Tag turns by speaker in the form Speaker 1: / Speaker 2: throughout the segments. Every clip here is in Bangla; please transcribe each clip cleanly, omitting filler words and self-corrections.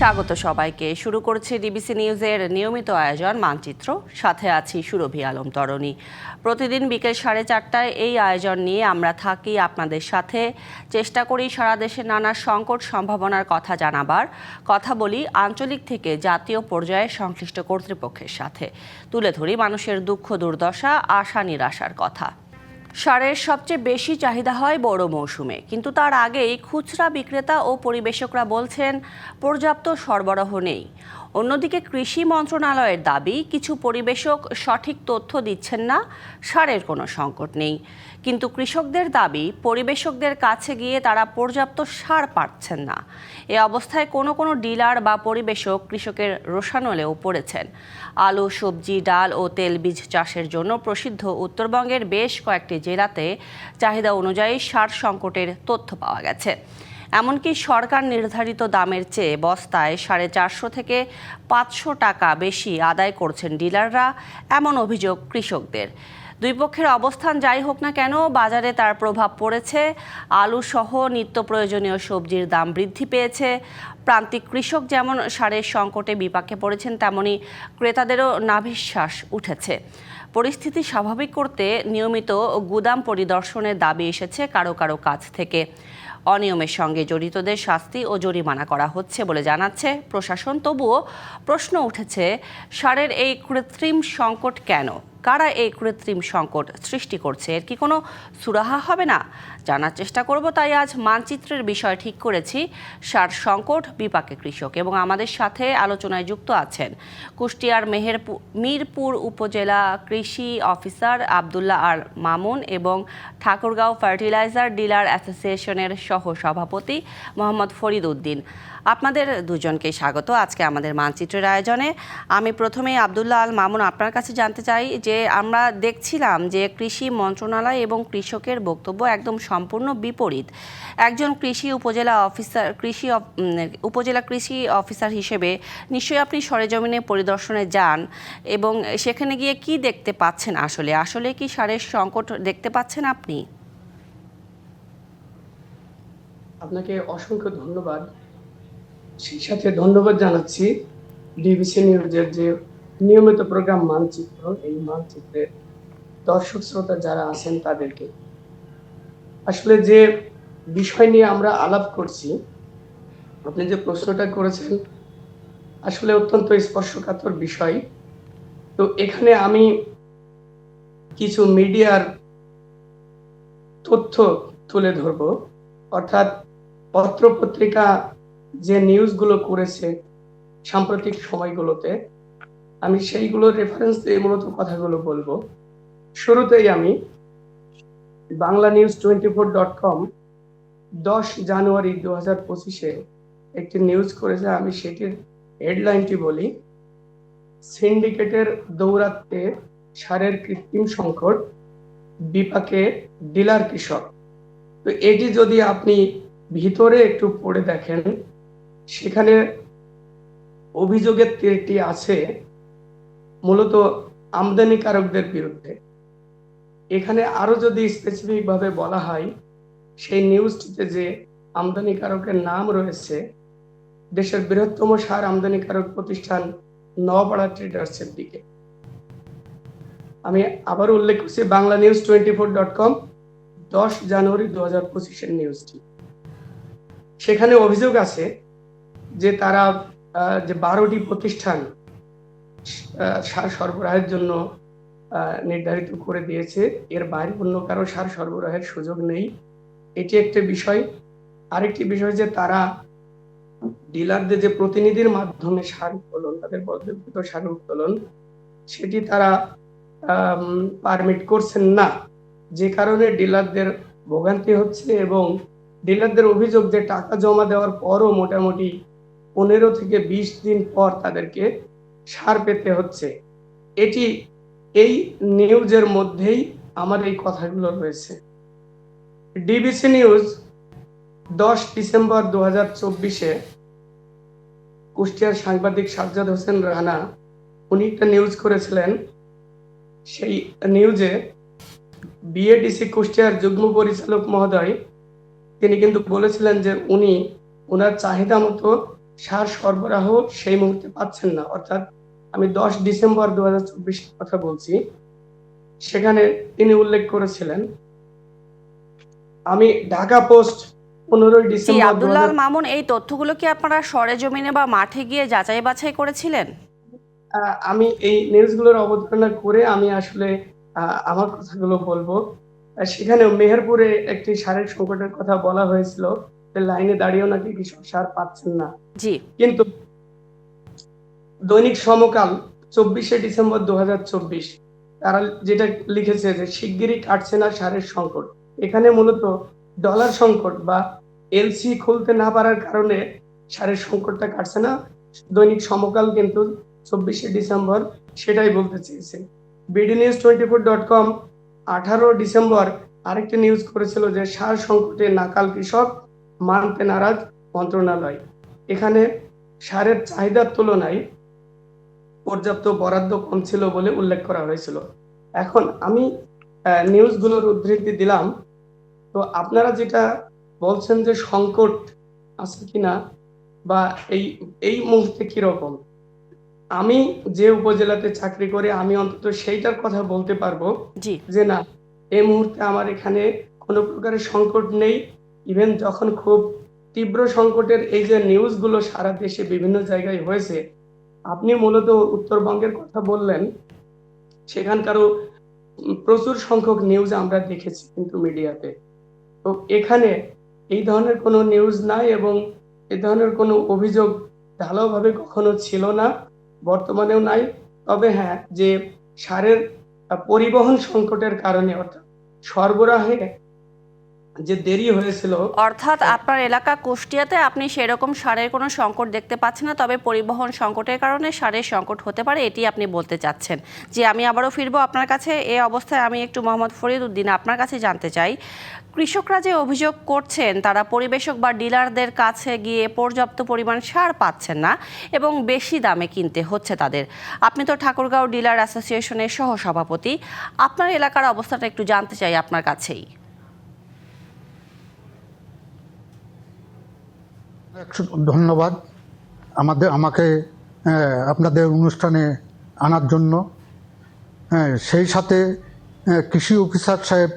Speaker 1: স্বাগত সবাইকে। শুরু করছে ডিবিসি নিউজের নিয়মিত আয়োজন মানচিত্র। সাথে আছি সুরভি আলম তরণী। প্রতিদিন বিকেল 4:30টায় এই আয়োজন নিয়ে আমরা থাকি আপনাদের সাথে। চেষ্টা করি সারা দেশে নানা সংকট সম্ভাবনার কথা জানাবার, কথা বলি আঞ্চলিক থেকে জাতীয় পর্যায়ে সংশ্লিষ্ট কর্তৃপক্ষের সাথে, তুলে ধরি মানুষের দুঃখ দুর্দশা, আশা নিরাশার কথা। সারের সবচেয়ে বেশি চাহিদা হয় বড় মৌসুমে, কিন্তু তার আগেই খুচরা বিক্রেতা ও পরিবেশকরা বলছেন পর্যাপ্ত সরবরাহ নেই। অন্যদিকে কৃষি মন্ত্রণালয়ের দাবি, কিছু পরিবেশক সঠিক তথ্য দিচ্ছেন না, সারের কোনো সংকট নেই। কিন্তু কৃষকদের দাবি, পরিবেশকদের কাছে গিয়ে তারা পর্যাপ্ত সার পাচ্ছেন না। এ অবস্থায় কোনো কোনো ডিলার বা পরিবেশক কৃষকের রোষানলেও পড়েছেন। আলু, সবজি, ডাল ও তেলবীজ চাষের জন্য প্রসিদ্ধ উত্তরবঙ্গের বেশ কয়েকটি জেলাতে চাহিদা অনুযায়ী সার সংকটের তথ্য পাওয়া গেছে। এমনকি সরকার নির্ধারিত দামের চেয়ে বস্তায় 450 থেকে 500 টাকা বেশি আদায় করছেন ডিলাররা, এমন অভিযোগ কৃষকদের। দুই পক্ষের অবস্থান যাই হোক না কেন, বাজারে তার প্রভাব পড়েছে। আলু সহ নিত্য প্রয়োজনীয় সবজির দাম বৃদ্ধি পেয়েছে। প্রান্তিক কৃষক যেমন সারের সংকটে বিপাকে পড়েছেন, তেমনি ক্রেতাদেরও নাভিশ্বাস উঠেছে। পরিস্থিতি স্বাভাবিক করতে নিয়মিত গুদাম পরিদর্শনের দাবি এসেছে কারো কারো কাছ থেকে। অনিয়মের সঙ্গে জড়িতদের শাস্তি ও জরিমানা করা হচ্ছে বলে জানাচ্ছে প্রশাসন। তবুও প্রশ্ন উঠেছে, সারের এই কৃত্রিম সংকট কেন? কারা এই কৃত্রিম সংকট সৃষ্টি করছে? এর কি কোনো সুরাহা হবে না? জানার চেষ্টা করব। তাই আজ মানচিত্রের বিষয় ঠিক করেছি, সার সংকট, বিপাকে কৃষক। এবং আমাদের সাথে আলোচনায় যুক্ত আছেন কুষ্টিয়ার মিরপুর উপজেলা কৃষি অফিসার আবদুল্লাহ আল মামুন এবং ঠাকুরগাঁও ফার্টিলাইজার ডিলার অ্যাসোসিয়েশনের সহ সভাপতি মোহাম্মদ ফরিদ উদ্দিন। আপনাদের দুজনকে স্বাগত আজকে আমাদের মানচিত্রের আয়োজনে। আমি প্রথমেই আবদুল্লাহ আল মামুন, আপনার কাছে জানতে চাই যে আমরা দেখছিলাম যে কৃষি মন্ত্রণালয় এবং কৃষকের বক্তব্য একদম সম্পূর্ণ বিপরীত। একজন উপজেলা কৃষি অফিসার হিসেবে নিশ্চয়ই আপনি সরেজমিনে পরিদর্শনে যান, এবং সেখানে গিয়ে কি দেখতে পাচ্ছেন? আসলে কি সারের সংকট দেখতে পাচ্ছেন আপনি?
Speaker 2: আপনাকে অসংখ্য ধন্যবাদ। সেই সাথে ধন্যবাদ জানাচ্ছি ডিবিসি নিউজের যে নিয়মিত প্রোগ্রাম মানচিত্র, এই মানচিত্রের দর্শক শ্রোতা যারা আছেন তাদেরকে। আসলে যে বিষয় নিয়ে আমরা আলাপ করছি, আপনি যে প্রশ্নটা করেছেন আসলে অত্যন্ত স্পর্শকাতর বিষয়। তো এখানে আমি কিছু মিডিয়ার তথ্য তুলে ধরব, অর্থাৎ পত্র পত্রিকা যে নিউজগুলো করেছে সাম্প্রতিক সময়গুলোতে, আমি সেইগুলোর রেফারেন্স দিয়ে মূলত কথাগুলো বলবো। শুরুতেই আমি BanglaNews24.com 10 জানুয়ারি 2025-এ একটি নিউজ করেছে। আমি সেটির হেডলাইনটি বলি, সিন্ডিকেটের দৌরাত্ম্যে সারের কৃত্রিম সংকট, বিপাকে ডিলার কৃষক। তো এটি যদি আপনি ভিতরে একটু পড়ে দেখেন, সেখানে অভিযোগের তীরটি আছে মূলত আমদানিকারকদের বিরুদ্ধে। এখানে আরো যদি স্পেসিফিক ভাবে বলা হয়, সেই নিউজটিতে যে আমদানিকারকের নাম রয়েছে দেশের বৃহত্তম সার আমদানিকারক প্রতিষ্ঠান নওপাড়া ট্রেডার্সের দিকে। আমি আবার উল্লেখ করছি BanglaNews24.com 10 জানুয়ারি 2025-এর নিউজটি। সেখানে অভিযোগ আছে যে তারা যে 12টি প্রতিষ্ঠান সার সরবরাহের জন্য নির্ধারিত করে দিয়েছে, এর বাইরে অন্য কারো সার সরবরাহের সুযোগ নেই। এটি একটি বিষয়। আরেকটি বিষয় যে তারা ডিলারদের যে প্রতিনিধির মাধ্যমে সার উত্তোলন, তাদের বর্ধিত সার উত্তোলন, সেটি তারা পারমিট করছেন না, যে কারণে ডিলারদের ভোগান্তি হচ্ছে। এবং ডিলারদের অভিযোগ যে টাকা জমা দেওয়ার পরও মোটামুটি 15 থেকে 20 দিন পর তাদেরকে সার পেতে হচ্ছে। এটি এই নিউজের মধ্যেই আমার এই কথাগুলো রয়েছে। ডিবিসি নিউজ 10 ডিসেম্বর 2024-এ কুষ্টিয়ার সাংবাদিক সাজ্জাদ হোসেন রানা, উনি একটা নিউজ করেছিলেন। সেই নিউজে বিএডিসি কুষ্টিয়ার যুগ্ম পরিচালক মহোদয় তিনি কিন্তু বলেছিলেন যে উনি ওনার চাহিদা মতো সার সরবরাহ সেই মুহূর্তে পাচ্ছেন না। অর্থাৎ আমি 10 ডিসেম্বর 2024 কথা বলছি। সেখানে তিনি উল্লেখ করেছিলেন, আমি ঢাকা পোস্ট 15
Speaker 1: জি,
Speaker 2: ডিসেম্বর
Speaker 1: আব্দুল্লাহ আল মামুন, এই তথ্যগুলো কি আপনারা সরেজমিনে বা মাঠে গিয়ে যাচাই বাছাই করেছিলেন?
Speaker 2: আমি এই নিউজগুলোর অবতারণা করে আমি আসলে আমার কথাগুলো বলবো। সেখানেও মেহেরপুরে একটি সারের সংকটের কথা বলা হয়েছিল, যে লাইনে দাঁড়িয়েও নাকি কৃষক সার পাচ্ছেন না।
Speaker 1: জি,
Speaker 2: কিন্তু দৈনিক সমকাল 24 ডিসেম্বর 2024 তারা যেটা লিখেছে যে শিগগিরই কাটছে না সারের সংকট। এখানে মূলত ডলার সংকট বা এলসি খুলতে না পারার কারণে সারের সংকটটা কাটছে না। দৈনিক সমকাল কিন্তু 24 ডিসেম্বর সেটাই বলতে চেয়েছে। BDNews24.com 18 ডিসেম্বর আরেকটি নিউজ করেছিল যে সার সংকটে নাকাল কৃষক, মানতে নারাজ মন্ত্রণালয়। এখানে সারের চাহিদার তুলনায় পর্যাপ্ত বরাদ্দ কম ছিল বলে উল্লেখ করা হয়েছিল। এখন আমি নিউজগুলোর উদ্ধৃতি দিলাম। তো আপনারা যেটা বলছেন যে সংকট আছে কিনা বা এই এই মুহূর্তে কিরকম, আমি যে উপজেলাতে চাকরি করে আমি অন্তত সেইটার কথা বলতে পারবো
Speaker 1: জি।
Speaker 2: যে না, এই মুহূর্তে আমার এখানে কোনো প্রকারের সংকট নেই। ইভেন যখন খুব তীব্র সংকটের এই যে নিউজগুলো সারা দেশে বিভিন্ন জায়গায় হয়েছে, আপনি মূলত উত্তরবঙ্গের কথা বললেন, সেখানকারও প্রচুর সংখ্যক নিউজ আমরা দেখেছি কিন্তু মিডিয়াতে। তো এখানে এই ধরনের কোনো নিউজ নাই এবং এই ধরনের কোনো অভিযোগ ঢালাওভাবে কখনো ছিল না, বর্তমানেও নাই। তবে হ্যাঁ, যে সারের পরিবহন সংকটের কারণে অর্থাৎ সরবরাহে যে দেরি হয়েছিল।
Speaker 1: অর্থাৎ আপনার এলাকা কুষ্টিয়াতে আপনি সেরকম সারের কোনো সংকট দেখতে পাচ্ছেন না, তবে পরিবহন সংকটের কারণে সারের সংকট হতে পারে, এটি আপনি বলতে চাচ্ছেন। জি, আমি আবারও ফিরবো আপনার কাছে। এই অবস্থায় আমি একটু মোহাম্মদ ফরিদ উদ্দিন আপনার কাছে জানতে চাই, কৃষকরা যে অভিযোগ করছেন তারা পরিবেশক বা ডিলারদের কাছে গিয়ে পর্যাপ্ত পরিমাণ সার পাচ্ছেন না এবং বেশি দামে কিনতে হচ্ছে তাদের। আপনি তো ঠাকুরগাঁও ডিলার অ্যাসোসিয়েশনের সহসভাপতি, আপনার এলাকার অবস্থাটা একটু জানতে চাই আপনার কাছেই।
Speaker 3: ধন্যবাদ আমাকে আপনাদের অনুষ্ঠানে আনার জন্য। সেই সাথে কৃষি অফিসার সাহেব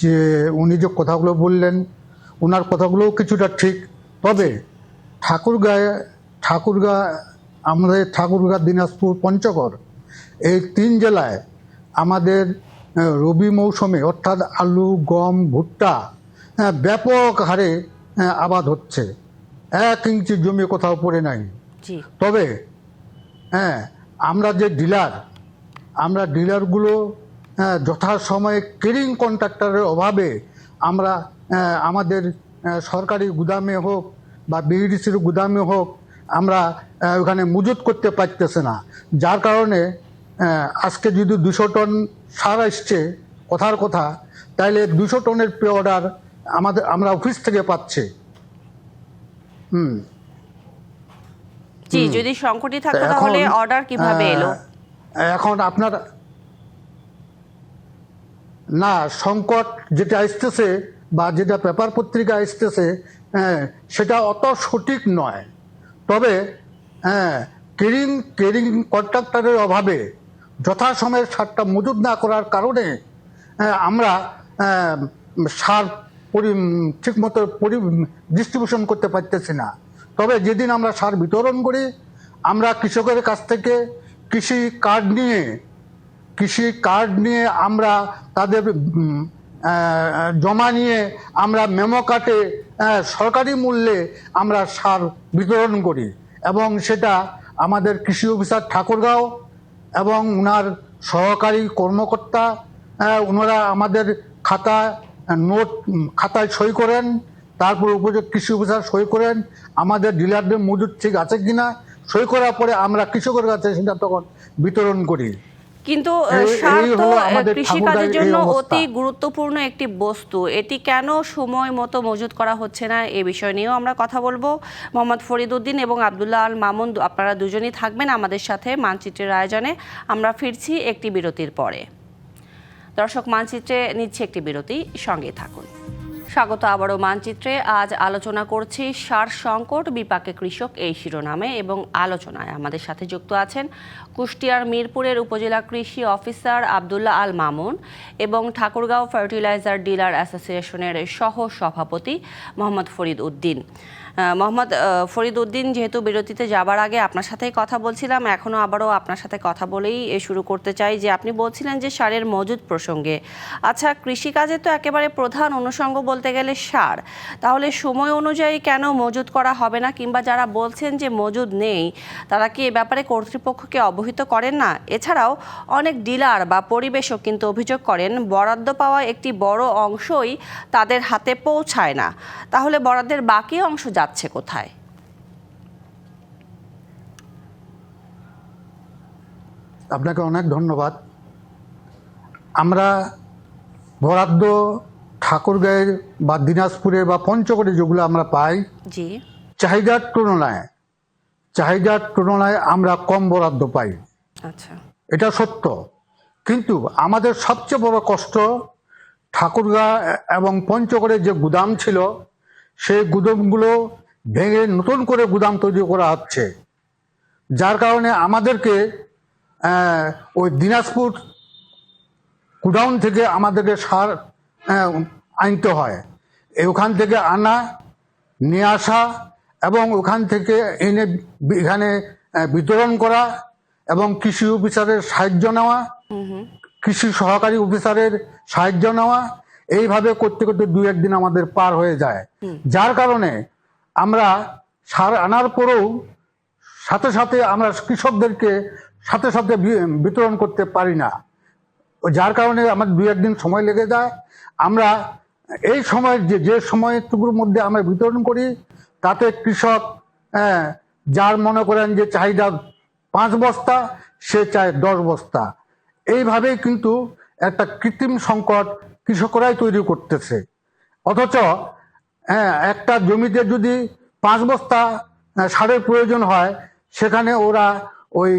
Speaker 3: যে উনি যে কথাগুলো বললেন, ওনার কথাগুলোও কিছুটা ঠিক। তবে আমাদের ঠাকুরগাঁ, দিনাজপুর, পঞ্চগড় এই 3 জেলায় আমাদের রবি মৌসুমে অর্থাৎ আলু, গম, ভুট্টা ব্যাপক হারে আবাদ হচ্ছে। 1 ইঞ্চি জমি কোথাও পড়ে নাই।
Speaker 1: জি।
Speaker 3: তবে আমরা যে ডিলারগুলো যথাসময়ে ক্যারিং কন্ট্রাক্টরের অভাবে আমরা আমাদের সরকারি গুদামে হোক বা বিডিসির গুদামে হোক আমরা ওখানে মজুত করতে পারতেছে না। যার কারণে আজকে যদি 200 টন সার আসছে কথার কথা, তাইলে 200 টনের পে অর্ডার আমরা অফিস থেকে পাচ্ছি।
Speaker 1: জি, যদি সংকটই থাকতো তাহলে অর্ডার কিভাবে এলো?
Speaker 3: এখন আপনার না, সংকট যেটা আসতেছে বা যেটা পেপার পত্রিকা আসতেছে সেটা অত সঠিক নয়। তবে ক্যারিং কন্ট্রাক্টরের অভাবে যথাসময়ে সারটা মজুত না করার কারণে আমরা সার ঠিকমতো ডিস্ট্রিবিউশন করতে পারতেছি না। তবে যেদিন আমরা সার বিতরণ করি, আমরা কৃষকের কাছ থেকে কৃষি কার্ড নিয়ে আমরা তাদের জমা নিয়ে আমরা মেমো কাটে সরকারি মূল্যে আমরা সার বিতরণ করি এবং সেটা আমাদের কৃষি অফিসার ঠাকুরগাঁও এবং ওনার সহকারী কর্মকর্তা ওনারা আমাদের খাতায় সই করেন, তারপর উপযুক্ত কৃষি অফিসার সই করেন আমাদের ডিলারদের মজুদ ঠিক আছে কিনা। সই করার পরে আমরা কৃষকের কাছে সেটা তখন বিতরণ করি।
Speaker 1: কিন্তু সার তো কৃষিকাজের জন্য অতি গুরুত্বপূর্ণ একটি বস্তু, এটি কেন সময় মতো মজুত করা হচ্ছে না এ বিষয় নিয়েও আমরা কথা বলবো। মোহাম্মদ ফরিদ উদ্দিন এবং আব্দুল্লাহ আল মামুন, আপনারা দুজনই থাকবেন আমাদের সাথে মানচিত্রের আয়োজনে। আমরা ফিরছি একটি বিরতির পরে। দর্শক, মানচিত্রে নিচ্ছে একটি বিরতি, সঙ্গে থাকুন। স্বাগত আবারও মানচিত্রে। আজ আলোচনা করছি সার সংকট বিপাকে কৃষক এই শিরোনামে, এবং আলোচনায় আমাদের সাথে যুক্ত আছেন কুষ্টিয়ার মিরপুরের উপজেলা কৃষি অফিসার আব্দুল্লাহ আল মামুন এবং ঠাকুরগাঁও ফার্টিলাইজার ডিলার অ্যাসোসিয়েশনের সহ সভাপতি মোহাম্মদ ফরিদ উদ্দিন। মোহাম্মদ ফরিদ উদ্দিন, যেহেতু বিরতিতে যাবার আগে আপনার সাথেই কথা বলছিলাম, এখনও আবারও আপনার সাথে কথা বলেই শুরু করতে চাই যে আপনি বলছিলেন যে সারের মজুদ প্রসঙ্গে। আচ্ছা, কৃষিকাজে তো একেবারে প্রধান অনুষঙ্গ বলতে গেলে সার, তাহলে সময় অনুযায়ী কেন মজুদ করা হবে না, কিংবা যারা বলছেন যে মজুদ নেই তারা কি এ ব্যাপারে কর্তৃপক্ষকে অবহিত করেন না? এছাড়াও অনেক ডিলার বা পরিবেশক কিন্তু অভিযোগ করেন বরাদ্দ পাওয়া একটি বড় অংশই তাদের হাতে পৌঁছায় না। তাহলে বরাদ্দের বাকি অংশ যাচ্ছে কোথায়?
Speaker 3: আপনাকে অনেক ধন্যবাদ। আমরা বরাদ্দ ঠাকুরগাঁয়ের বা দিনাজপুরে বা পঞ্চগড়ে যেগুলো আমরা পাই,
Speaker 1: জি,
Speaker 3: চাহিদার তুলনায় আমরা কম বরাদ্দ পাই।
Speaker 1: আচ্ছা,
Speaker 3: এটা সত্য, কিন্তু আমাদের সবচেয়ে বড় কষ্ট ঠাকুরগাঁ এবং পঞ্চগড়ে যে গুদাম ছিল সেই গুদামগুলো ভেঙে নতুন করে গুদাম তৈরি করা হচ্ছে, যার কারণে আমাদেরকে ওই দিনাজপুর গুডাউন থেকে আমাদেরকে সার আনতে হয়। ওখান থেকে আনা, নিয়ে আসা এবং ওখান থেকে এনে এখানে বিতরণ করা এবং কৃষি অফিসারের সাহায্য নেওয়া, কৃষি সহকারী অফিসারের সাহায্য নেওয়া, এইভাবে করতে করতে দু একদিন আমাদের পার হয়ে যায়। যার কারণে আমরা সার আনার পরেও সাথে সাথে আমরা কৃষকদেরকে সাথে সাথে বিতরণ করতে পারি না, যার কারণে আমাদের দু একদিন সময় লেগে যায়। আমরা এই সময় যে সময়টুকুর মধ্যে আমরা বিতরণ করি তাতে কৃষক যার মনে করেন যে চাহিদা 5 বস্তা, সে চায় 10 বস্তা। এইভাবেই কিন্তু একটা কৃত্রিম সংকট কৃষকরাই তৈরি করতেছে। অথচ একটা জমিতে যদি 5 বস্তা সারের প্রয়োজন হয়, সেখানে ওরা ওই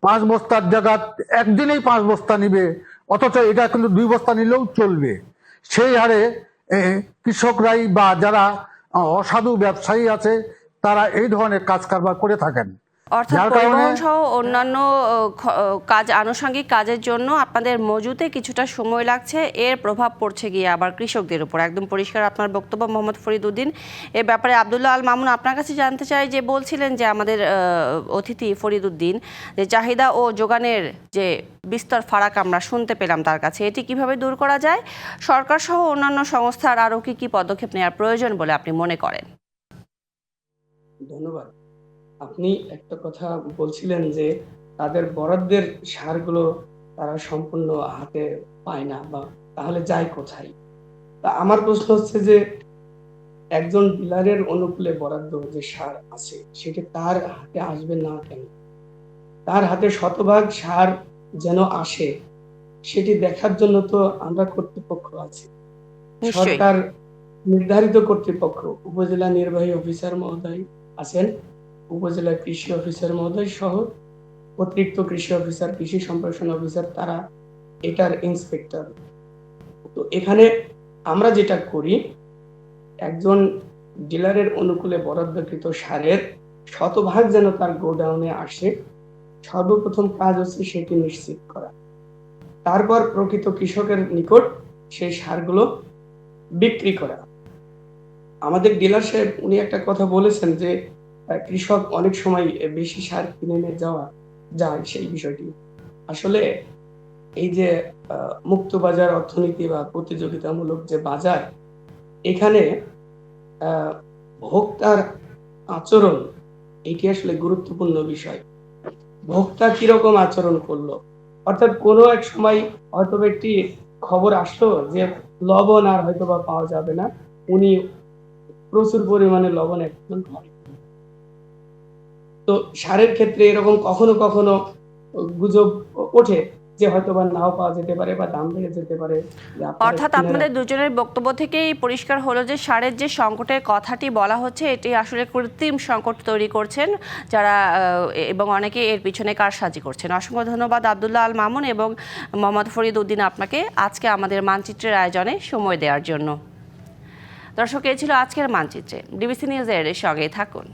Speaker 3: 5 বস্তার জায়গা একদিনেই 5 বস্তা নিবে, অথচ এটা কিন্তু 2 বস্তা নিলেও চলবে। সেই হারে কৃষকরাই বা যারা অসাধু ব্যবসায়ী আছে তারা এই ধরনের কাজ কারবার করে থাকেন।
Speaker 1: অর্থাৎ পরিবহন সহ অন্যান্য কাজ, আনুষঙ্গিক কাজের জন্য আপনাদের মজুতে কিছুটা সময় লাগছে, এর প্রভাব পড়ছে গিয়ে আবার কৃষকদের উপর। একদম পরিষ্কার আপনার বক্তব্য মোহাম্মদ ফরিদ উদ্দিন। এ ব্যাপারে আব্দুল্লাহ আল মামুন, আপনার কাছে জানতে চাই যে বলছিলেন যে আমাদের অতিথি ফরিদ উদ্দিন যে চাহিদা ও যোগানের যে বিস্তর ফারাক আমরা শুনতে পেলাম তার কাছে, এটি কিভাবে দূর করা যায়? সরকার সহ অন্যান্য সংস্থার আরও কি পদক্ষেপ নেওয়ার প্রয়োজন বলে আপনি মনে করেন?
Speaker 2: ধন্যবাদ। আপনি একটা কথা বলছিলেন যে তাদের বরাদ্দের সারগুলো তারা সম্পূর্ণ হাতে পায় না, বা তাহলে যায় কোথায়? তা আমার প্রশ্ন হচ্ছে যে একজন ডিলারের অনুকূলে বরাদ্দ যে সার আছে সেটি তার হাতে আসবে না কেন? তার হাতে শতভাগ সার যেন আসে সেটি দেখার জন্য তো আমরা কর্তৃপক্ষ আছে, সরকার নির্ধারিত কর্তৃপক্ষ, উপজেলা নির্বাহী অফিসার মহোদয় আছেন, উপজেলা কৃষি অফিসার মহোদয় সহ অতিরিক্ত কৃষি অফিসার, কৃষি সম্প্রসারণ অফিসার, তারা এটার ইন্সপেক্টর। তো এখানে আমরা যেটা করি, একজন ডিলারের অনুকূলে বরাদ্দকৃত সারের শতভাগ যেন তার গোডাউনে আসে, সর্বপ্রথম কাজ হচ্ছে সেটি নিশ্চিত করা। তারপর প্রকৃত কৃষকের নিকট সেই সারগুলো বিক্রি করা। আমাদের ডিলার সাহেব উনি একটা কথা বলেছেন যে কৃষক অনেক সময় বেশি সার কিনে নিয়ে যাওয়া যায়, সেই বিষয়টি আসলে এই যে মুক্ত বাজার অর্থনীতি বা প্রতিযোগিতামূলক যে বাজার, এখানে ভোক্তার আচরণ এটি আসলে গুরুত্বপূর্ণ বিষয়। ভোক্তা কিরকম আচরণ করলো, অর্থাৎ কোনো এক সময় হয়তো একটি খবর আসলো যে লবণ আর হয়তো বা পাওয়া যাবে না, উনি প্রচুর পরিমাণে লবণ একজন করে। তো সারের ক্ষেত্রে এরকম কখনো কখনো গুজব ওঠে যে হয়তো বা নাও পাওয়া যেতে পারে বা দাম বেড়ে যেতে পারে।
Speaker 1: অর্থাৎ আপনাদের দুজনের বক্তব্য থেকেই পরিষ্কার হলো যে সারের যে সংকটের কথাটি বলা হচ্ছে এটি আসলে কৃত্রিম সংকট তৈরি করছেন যারা, এবং অনেকে এর পিছনে কারসাজি করছেন। অসংখ্য ধন্যবাদ আব্দুল্লাহ আল মামুন এবং মোহাম্মদ ফরিদ উদ্দিন আপনাকে আজকে আমাদের মানচিত্রের আয়োজনে সময় দেওয়ার জন্য। দর্শক, এই ছিল আজকের মানচিত্রে। ডিবিসি নিউজের সঙ্গেই থাকুন।